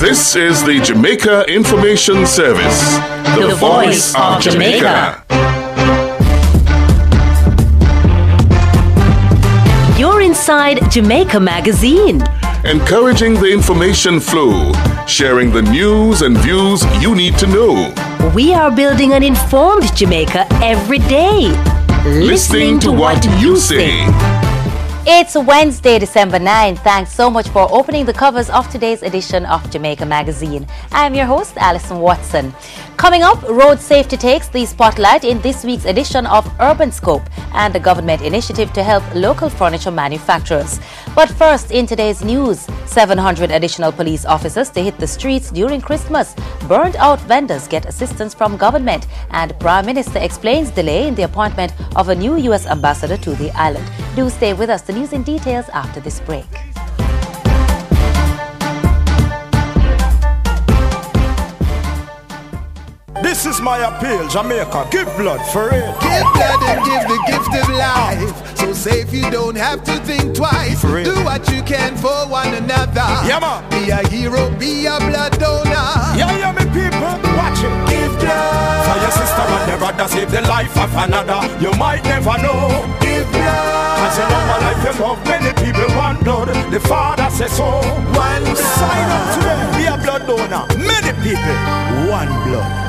This is the Jamaica Information Service, the voice of Jamaica. You're inside Jamaica Magazine. Encouraging the information flow, sharing the news and views you need to know. We are building an informed Jamaica every day. Listening to what you say. It's Wednesday, December 9. Thanks so much for opening the covers of today's edition of Jamaica Magazine. I'm your host, Alison Watson. Coming up, road safety takes the spotlight in this week's edition of Urban Scope and the government initiative to help local furniture manufacturers. But first, in today's news, 700 additional police officers to hit the streets during Christmas. Burned out vendors get assistance from government, and Prime Minister explains delay in the appointment of a new U.S. ambassador to the island. Do stay with us. The news in details after this break. This is my appeal, Jamaica. Give blood for it. Give blood and give the gift of life. So safe you don't have to think twice. Do what you can for one another. Yeah, man. Be a hero, be a blood donor. Yeah, me people, watch it. Give blood. For your sister and your brother, save the life of another. You might never know. Give blood. Cause you love a life, you love many people, one blood. The Father says so. One blood. Sign up today, be a blood donor. Many people, one blood.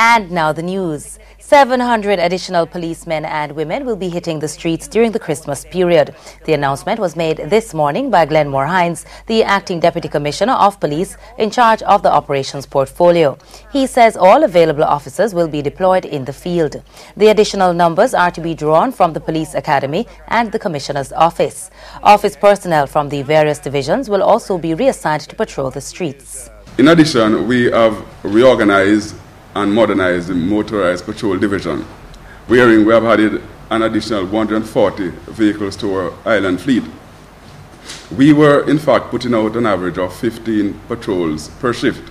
And now the news. 700 additional policemen and women will be hitting the streets during the Christmas period. The announcement was made this morning by Glenmore Hines, the Acting Deputy Commissioner of Police in charge of the operations portfolio. He says all available officers will be deployed in the field. The additional numbers are to be drawn from the Police Academy and the Commissioner's office. Office personnel from the various divisions will also be reassigned to patrol the streets. In addition, we have reorganized and modernize the motorized patrol division, wherein we have added an additional 140 vehicles to our island fleet. We were, in fact, putting out an average of 15 patrols per shift.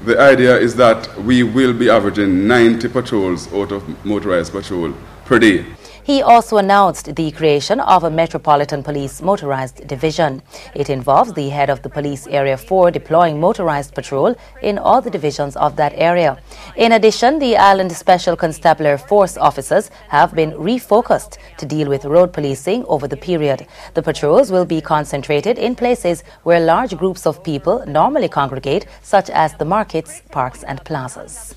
The idea is that we will be averaging 90 patrols out of motorized patrol per day. He also announced the creation of a Metropolitan Police Motorized Division. It involves the head of the Police Area 4 deploying motorized patrol in all the divisions of that area. In addition, the Island Special Constabulary Force officers have been refocused to deal with road policing over the period. The patrols will be concentrated in places where large groups of people normally congregate, such as the markets, parks and plazas.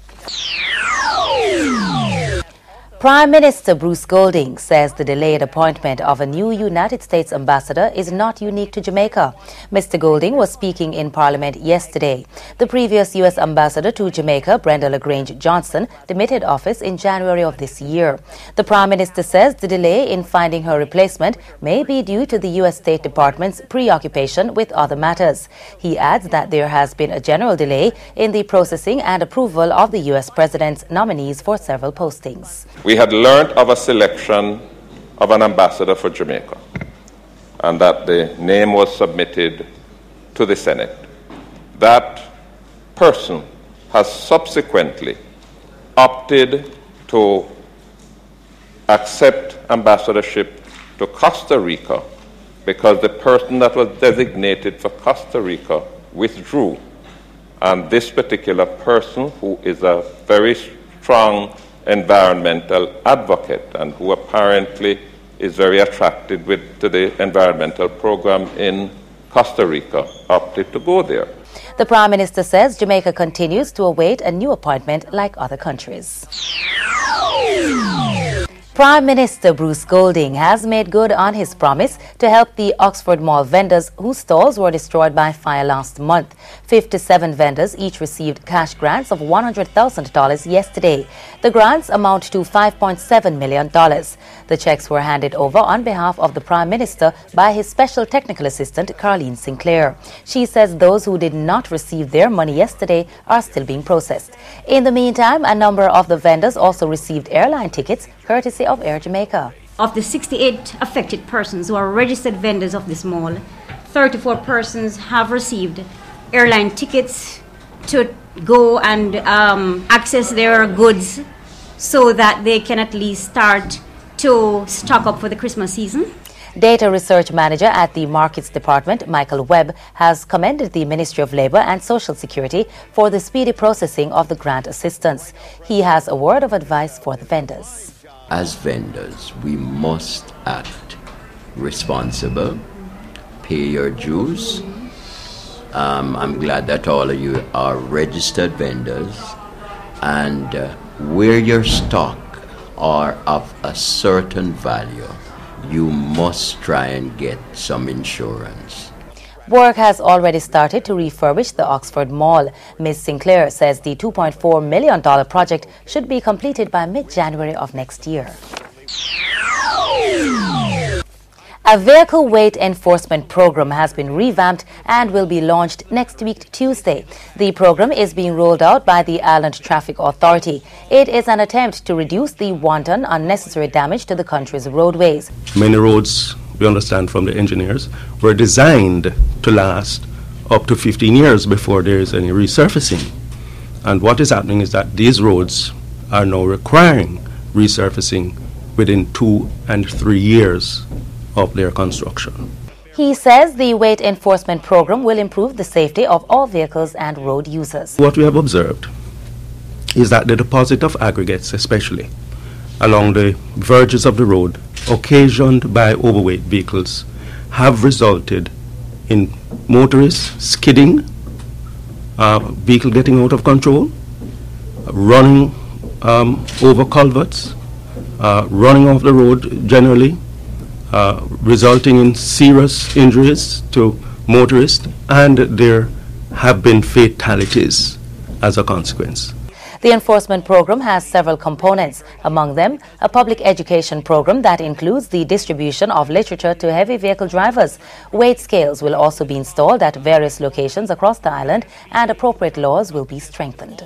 Prime Minister Bruce Golding says the delayed appointment of a new United States ambassador is not unique to Jamaica. Mr. Golding was speaking in Parliament yesterday. The previous U.S. ambassador to Jamaica, Brenda LaGrange Johnson, demitted office in January of this year. The Prime Minister says the delay in finding her replacement may be due to the U.S. State Department's preoccupation with other matters. He adds that there has been a general delay in the processing and approval of the U.S. President's nominees for several postings. We had learned of a selection of an ambassador for Jamaica and that the name was submitted to the Senate. That person has subsequently opted to accept ambassadorship to Costa Rica because the person that was designated for Costa Rica withdrew. And this particular person, who is a very strong environmental advocate and who apparently is very attracted to the environmental program in Costa Rica, opted to go there. The Prime Minister says Jamaica continues to await a new appointment like other countries. Prime Minister Bruce Golding has made good on his promise to help the Oxford Mall vendors whose stalls were destroyed by fire last month. 57 vendors each received cash grants of $100,000 yesterday. The grants amount to $5.7 million. The checks were handed over on behalf of the Prime Minister by his special technical assistant, Carleen Sinclair. She says those who did not receive their money yesterday are still being processed. In the meantime, a number of the vendors also received airline tickets courtesy of Air Jamaica. Of the 68 affected persons who are registered vendors of this mall, 34 persons have received airline tickets to go and access their goods so that they can at least start to stock up for the Christmas season. Data Research Manager at the Markets Department, Michael Webb, has commended the Ministry of Labour and Social Security for the speedy processing of the grant assistance. He has a word of advice for the vendors. As vendors, we must act responsible, pay your dues. I'm glad that all of you are registered vendors, and where your stock are of a certain value, you must try and get some insurance. Work has already started to refurbish the Oxford Mall. Ms. Sinclair says the $2.4 million project should be completed by mid-January of next year. A vehicle weight enforcement program has been revamped and will be launched next week, Tuesday. The program is being rolled out by the Island Traffic Authority. It is an attempt to reduce the wanton, unnecessary damage to the country's roadways. Many roads, we understand from the engineers, were designed to last up to 15 years before there is any resurfacing. And what is happening is that these roads are now requiring resurfacing within 2 and 3 years of their construction. He says the weight enforcement program will improve the safety of all vehicles and road users. What we have observed is that the deposit of aggregates, especially along the verges of the road, occasioned by overweight vehicles, have resulted in motorists skidding, vehicle getting out of control, running over culverts, running off the road generally, resulting in serious injuries to motorists, and there have been fatalities as a consequence. The enforcement program has several components, among them a public education program that includes the distribution of literature to heavy vehicle drivers. Weight scales will also be installed at various locations across the island, and appropriate laws will be strengthened.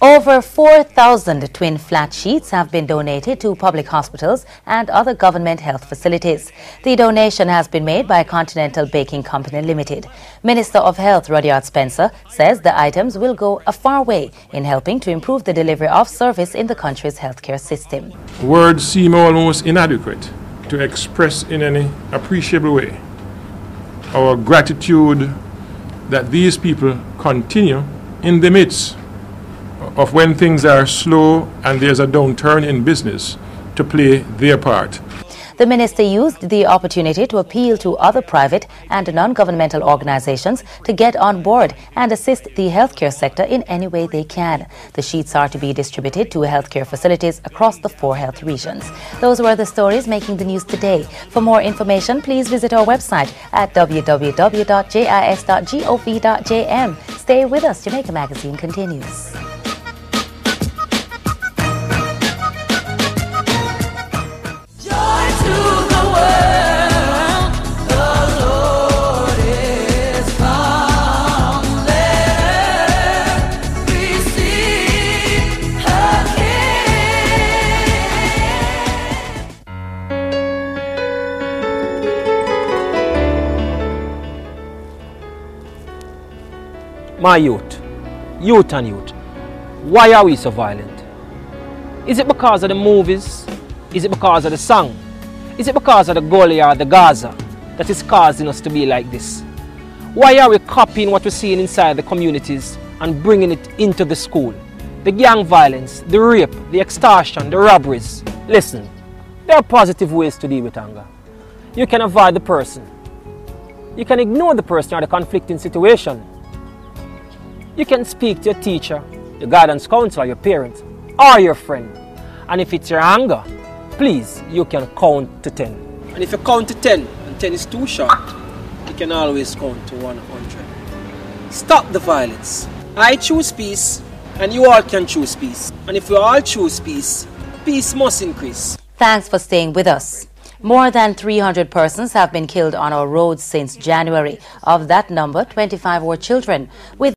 Over 4,000 twin flat sheets have been donated to public hospitals and other government health facilities. The donation has been made by Continental Baking Company Limited. Minister of Health Rudyard Spencer says the items will go a far way in helping to improve the delivery of service in the country's healthcare system. Words seem almost inadequate to express in any appreciable way our gratitude that these people continue in the midst of when things are slow and there's a downturn in business to play their part. The minister used the opportunity to appeal to other private and non-governmental organizations to get on board and assist the healthcare sector in any way they can. The sheets are to be distributed to healthcare facilities across the 4 health regions. Those were the stories making the news today. For more information, please visit our website at www.jis.gov.jm. Stay with us. Jamaica Magazine continues. My youth and youth, why are we so violent? Is it because of the movies? Is it because of the song? Is it because of the Gully or the Gaza that is causing us to be like this? Why are we copying what we're seeing inside the communities and bringing it into the school? The gang violence, the rape, the extortion, the robberies. Listen, there are positive ways to deal with anger. You can avoid the person. You can ignore the person or the conflicting situation. You can speak to your teacher, your guidance counselor, your parents, or your friend. And if it's your anger, please, you can count to 10. And if you count to 10 and 10 is too short, you can always count to 100. Stop the violence. I choose peace, and you all can choose peace. And if we all choose peace, peace must increase. Thanks for staying with us. More than 300 persons have been killed on our roads since January. Of that number, 25 were children. With